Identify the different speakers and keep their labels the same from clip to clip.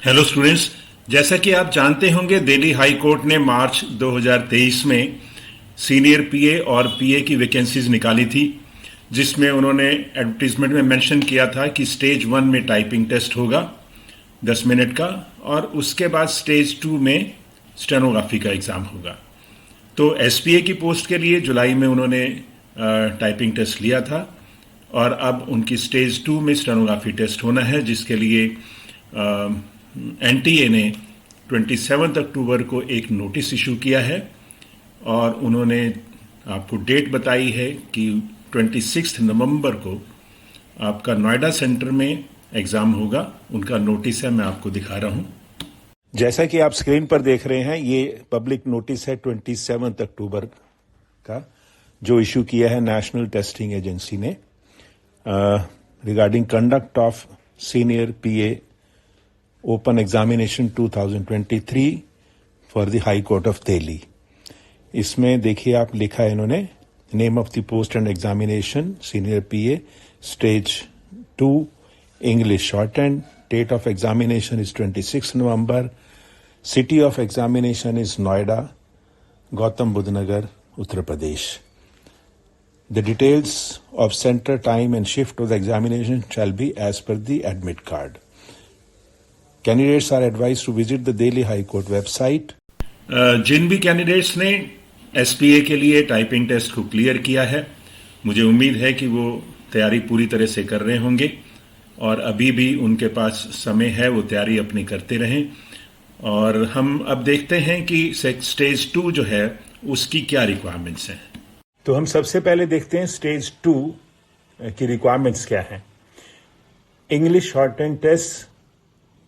Speaker 1: Hello students, जैसा कि आप जानते होंगे दिल्ली हाई कोर्ट ने मार्च 2023 में सीनियर पीए और पीए की वैकेंसीज निकाली थी, जिसमें उन्होंने एडवर्टीजमेंट में मेंशन किया था कि स्टेज 1 में टाइपिंग टेस्ट होगा 10 मिनट का, और उसके बाद स्टेज 2 में स्टेनोग्राफी का एग्ज़ाम होगा। तो एसपीए की पोस्ट के लिए जुलाई में उन्होंने टाइपिंग टेस्ट लिया था, और अब उनकी स्टेज 2 में स्टेनोग्राफी टेस्ट होना है, जिसके लिए एनटीए ने 27 अक्टूबर को एक नोटिस इशू किया है, और उन्होंने आपको डेट बताई है कि 26 नवंबर को आपका नोएडा सेंटर में एग्ज़ाम होगा। उनका नोटिस है, मैं आपको दिखा रहा हूं। जैसा कि आप स्क्रीन पर देख रहे हैं, ये पब्लिक नोटिस है 27 अक्टूबर का, जो इशू किया है नेशनल टेस्टिंग एजेंसी ने regarding conduct of senior PA open examination 2023 for the high court of Delhi. इसमें देखिए, आप लिखा है इन्होंने, name of the post and examination senior PA stage 2 English shorthand, date of examination is 26 November, city of examination is Noida, Gautam Buddh Nagar, Uttar Pradesh. The details of center, time and shift of the examination shall be as per the admit card. Candidates are advised to visit the Delhi High Court website. जिन भी candidates ने SPA के लिए typing test को clear किया है, मुझे उम्मीद है कि वो तैयारी पूरी तरह से कर रहे होंगे, और अभी भी उनके पास समय है, वो तैयारी अपनी करते रहें। और हम अब देखते हैं कि स्टेज 2 जो है उसकी क्या रिक्वायरमेंट्स हैं। तो हम सबसे पहले देखते हैं स्टेज 2 की रिक्वायरमेंट्स क्या हैं। English shorthand test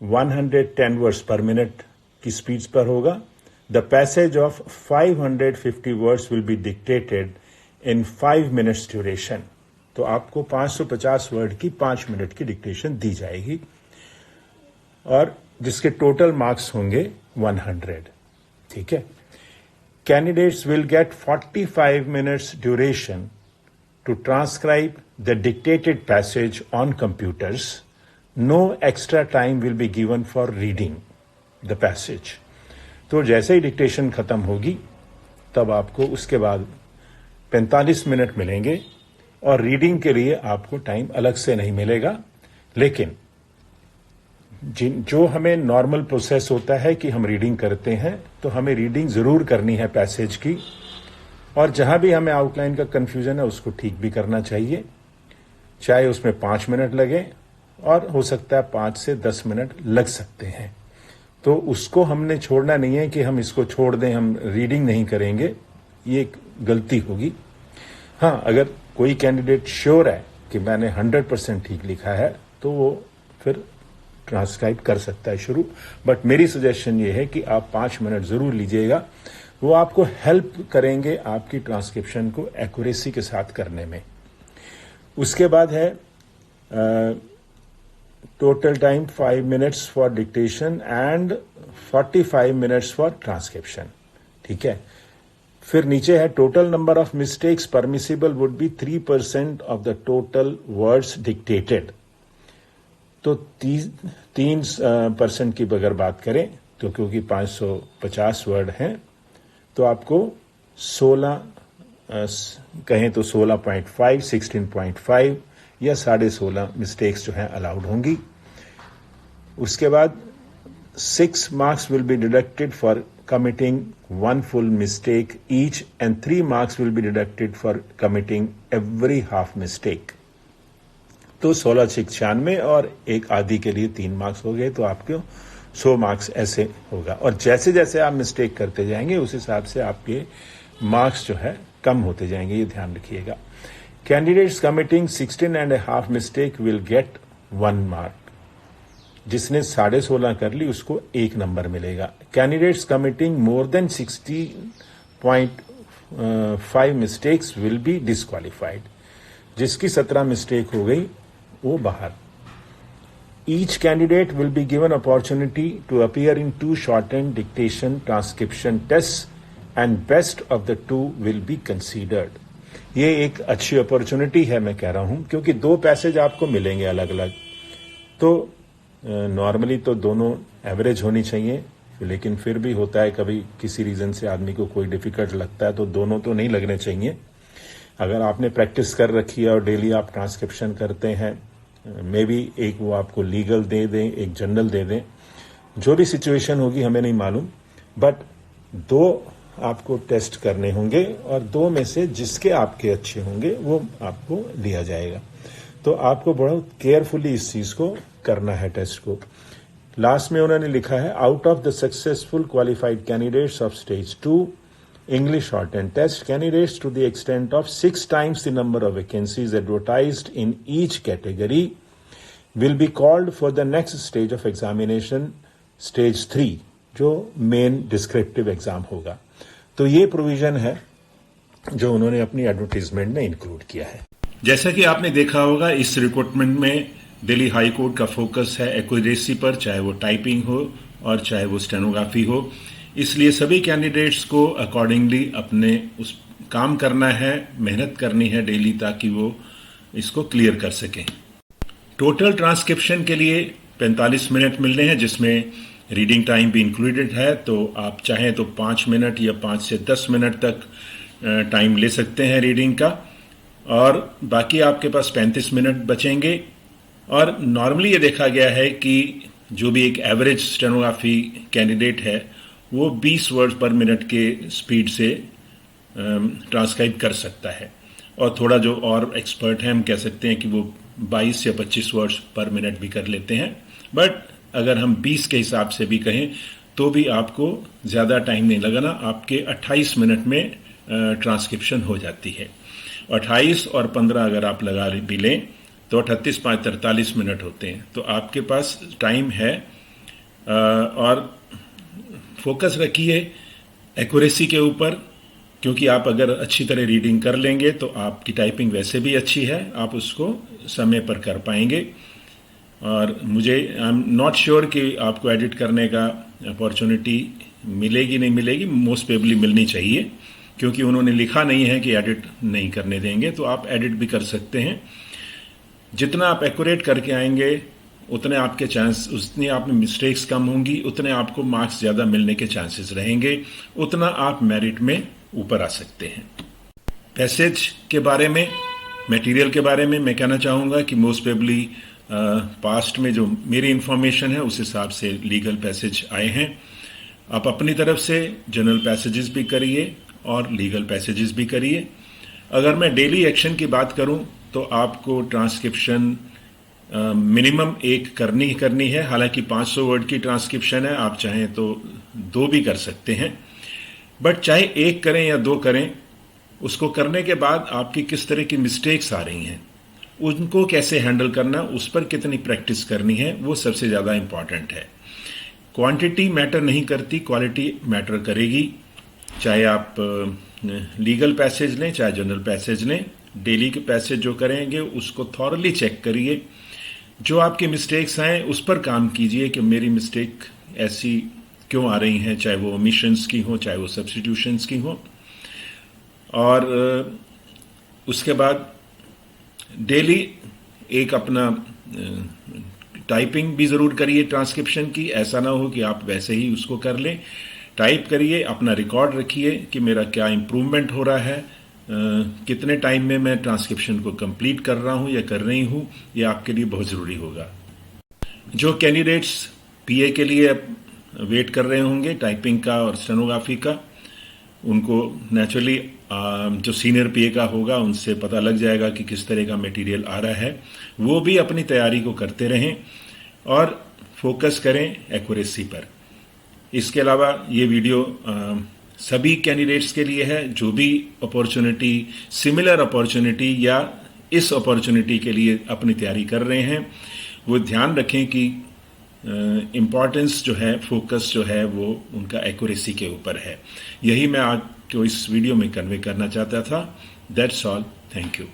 Speaker 1: 110 words per minute की स्पीड पर होगा। The passage of 550 words will be dictated in 5 minutes duration. तो आपको 550 वर्ड की 5 मिनट की डिक्टेशन दी जाएगी, और जिसके टोटल मार्क्स होंगे 100। ठीक है। Candidates will get 45 minutes duration to transcribe the dictated passage on computers. No extra time will be given for reading the passage. तो जैसे ही डिक्टेशन खत्म होगी, तब आपको उसके बाद 45 मिनट मिलेंगे, और रीडिंग के लिए आपको टाइम अलग से नहीं मिलेगा। लेकिन जो हमें नॉर्मल प्रोसेस होता है कि हम रीडिंग करते हैं, तो हमें रीडिंग जरूर करनी है पैसेज की, और जहां भी हमें आउटलाइन का कंफ्यूजन है उसको ठीक भी करना चाहिए, चाहे उसमें 5 मिनट लगे, और हो सकता है 5 से 10 मिनट लग सकते हैं। तो उसको हमने छोड़ना नहीं है कि हम इसको छोड़ दें, हम रीडिंग नहीं करेंगे, ये एक गलती होगी। हाँ, अगर कोई कैंडिडेट श्योर है कि मैंने 100% ठीक लिखा है, तो वो फिर ट्रांसक्राइब कर सकता है शुरू। बट मेरी सजेशन ये है कि आप 5 मिनट जरूर लीजिएगा, वो आपको हेल्प करेंगे आपकी ट्रांसक्रिप्शन को एक्यूरेसी के साथ करने में। उसके बाद है total time 5 minutes for dictation and 45 minutes for transcription. ठीक है। फिर नीचे है total number of mistakes permissible would be 3% of the total words dictated. तो 3% की अगर बात करें, तो क्योंकि 550 वर्ड हैं, तो आपको 16 कहें तो 16.5, 16.5 या 16.5 मिस्टेक्स जो हैं अलाउड होंगी। उसके बाद 6 marks will be deducted for committing 1 full mistake each, and 3 marks will be deducted for committing every half mistake. तो 16 6 96 और एक आधी के लिए 3 मार्क्स हो गए, तो आपको 100 मार्क्स ऐसे होगा। और जैसे जैसे आप मिस्टेक करते जाएंगे, उस हिसाब से आपके मार्क्स जो है कम होते जाएंगे, ये ध्यान रखिएगा। Candidates committing 16.5 mistake will get 1 mark. जिसने 16.5 कर ली उसको 1 नंबर मिलेगा। Candidates committing more than 16.5 mistakes will be disqualified. जिसकी 17 मिस्टेक हो गई वो बाहर। Each candidate will be given opportunity to appear in 2 shortened dictation transcription tests, and best of the 2 will be considered. ये एक अच्छी अपॉर्चुनिटी है, मैं कह रहा हूं, क्योंकि 2 पैसेज आपको मिलेंगे अलग अलग। तो नॉर्मली तो दोनों एवरेज होनी चाहिए, लेकिन फिर भी होता है कभी किसी रीजन से आदमी को कोई डिफिकल्ट लगता है, तो दोनों तो नहीं लगने चाहिए। अगर आपने प्रैक्टिस कर रखी है और डेली आप ट्रांसक्रिप्शन करते हैं, मे बी एक वो आपको लीगल दे दें, एक जनरल दे दें, जो भी सिचुएशन होगी हमें नहीं मालूम, बट 2 आपको टेस्ट करने होंगे और 2 में से जिसके आपके अच्छे होंगे वो आपको दिया जाएगा। तो आपको बहुत केयरफुली इस चीज को करना है, टेस्ट को। लास्ट में उन्होंने लिखा है, out of the successful qualified candidates of stage 2 English shorthand test, candidates to the extent of 6 times the number of vacancies advertised in each category will be called for the next stage of examination, stage 3, जो main descriptive exam होगा। तो ये provision है जो उन्होंने अपनी advertisement में include किया है। जैसा कि आपने देखा होगा, इस रिक्रूटमेंट में दिल्ली हाई कोर्ट का फोकस है एक्यूरेसी पर, चाहे वो टाइपिंग हो और चाहे वो स्टेनोग्राफी हो। इसलिए सभी कैंडिडेट्स को अकॉर्डिंगली अपने उस काम करना है, मेहनत करनी है डेली, ताकि वो इसको क्लियर कर सकें। टोटल ट्रांसक्रिप्शन के लिए 45 मिनट मिलने हैं, जिसमें रीडिंग टाइम भी इंक्लूडेड है। तो आप चाहें तो 5 मिनट या 5 से 10 मिनट तक टाइम ले सकते हैं रीडिंग का, और बाकी आपके पास 35 मिनट बचेंगे। और नॉर्मली ये देखा गया है कि जो भी एक एवरेज स्टेनोग्राफी कैंडिडेट है वो 20 वर्ड पर मिनट के स्पीड से ट्रांसक्राइब कर सकता है, और थोड़ा जो और एक्सपर्ट हैं हम कह सकते हैं कि वो 22 या 25 वर्ड्स पर मिनट भी कर लेते हैं। बट अगर हम 20 के हिसाब से भी कहें तो भी आपको ज़्यादा टाइम नहीं लगाना, आपके 28 मिनट में ट्रांसक्रिप्शन हो जाती है। 28 और 15 अगर आप लगा भी लें तो 38 5 43 मिनट होते हैं। तो आपके पास टाइम है, और फोकस रखिए एक्यूरेसी के ऊपर, क्योंकि आप अगर अच्छी तरह रीडिंग कर लेंगे तो आपकी टाइपिंग वैसे भी अच्छी है, आप उसको समय पर कर पाएंगे। और मुझे आई एम नॉट श्योर कि आपको एडिट करने का अपॉर्चुनिटी मिलेगी नहीं मिलेगी, मोस्ट प्रोबेबली मिलनी चाहिए, क्योंकि उन्होंने लिखा नहीं है कि एडिट नहीं करने देंगे, तो आप एडिट भी कर सकते हैं। जितना आप एक्यूरेट करके आएंगे उतने आपके चांस, उतनी आप में मिस्टेक्स कम होंगी, उतने आपको मार्क्स ज़्यादा मिलने के चांसेस रहेंगे, उतना आप मेरिट में ऊपर आ सकते हैं। पैसेज के बारे में, मटेरियल के बारे में मैं कहना चाहूँगा कि मोस्ट प्रोबेबली पास्ट में जो मेरी इन्फॉर्मेशन है उस हिसाब से लीगल पैसेज आए हैं। आप अपनी तरफ से जनरल पैसेजेस भी करिए और लीगल पैसेजेस भी करिए। अगर मैं डेली एक्शन की बात करूं तो आपको ट्रांसक्रिप्शन मिनिमम एक करनी है। हालांकि 500 वर्ड की ट्रांसक्रिप्शन है, आप चाहें तो 2 भी कर सकते हैं, बट चाहे 1 करें या 2 करें, उसको करने के बाद आपकी किस तरह की मिस्टेक्स आ रही हैं, उनको कैसे हैंडल करना, उस पर कितनी प्रैक्टिस करनी है, वो सबसे ज़्यादा इम्पॉर्टेंट है। क्वांटिटी मैटर नहीं करती, क्वालिटी मैटर करेगी। चाहे आप लीगल पैसेज लें चाहे जनरल पैसेज लें, डेली के पैसेज जो करेंगे उसको थॉरली चेक करिए। जो आपकी मिस्टेक्स हैं उस पर काम कीजिए कि मेरी मिस्टेक ऐसी क्यों आ रही हैं, चाहे वो ओमिशंस की हो चाहे वो सब्स्टिट्यूशंस की हो। और उसके बाद डेली एक अपना टाइपिंग भी ज़रूर करिए ट्रांसक्रिप्शन की। ऐसा ना हो कि आप वैसे ही उसको कर लें, टाइप करिए, अपना रिकॉर्ड रखिए कि मेरा क्या इम्प्रूवमेंट हो रहा है, कितने टाइम में मैं ट्रांसक्रिप्शन को कंप्लीट कर रहा हूं या कर रही हूं, ये आपके लिए बहुत ज़रूरी होगा। जो कैंडिडेट्स पीए के लिए वेट कर रहे होंगे टाइपिंग का और स्टेनोग्राफी का, उनको नेचुरली जो सीनियर पीए का होगा उनसे पता लग जाएगा कि किस तरह का मटेरियल आ रहा है। वो भी अपनी तैयारी को करते रहें और फोकस करें एक्यूरेसी पर। इसके अलावा ये वीडियो सभी कैंडिडेट्स के लिए है जो भी अपॉर्चुनिटी, सिमिलर अपॉर्चुनिटी या इस अपॉर्चुनिटी के लिए अपनी तैयारी कर रहे हैं। वो ध्यान रखें कि इम्पॉर्टेंस जो है, फोकस जो है वो उनका एक्यूरेसी के ऊपर है। यही मैं आपको इस वीडियो में कन्वे करना चाहता था। That's all, thank you.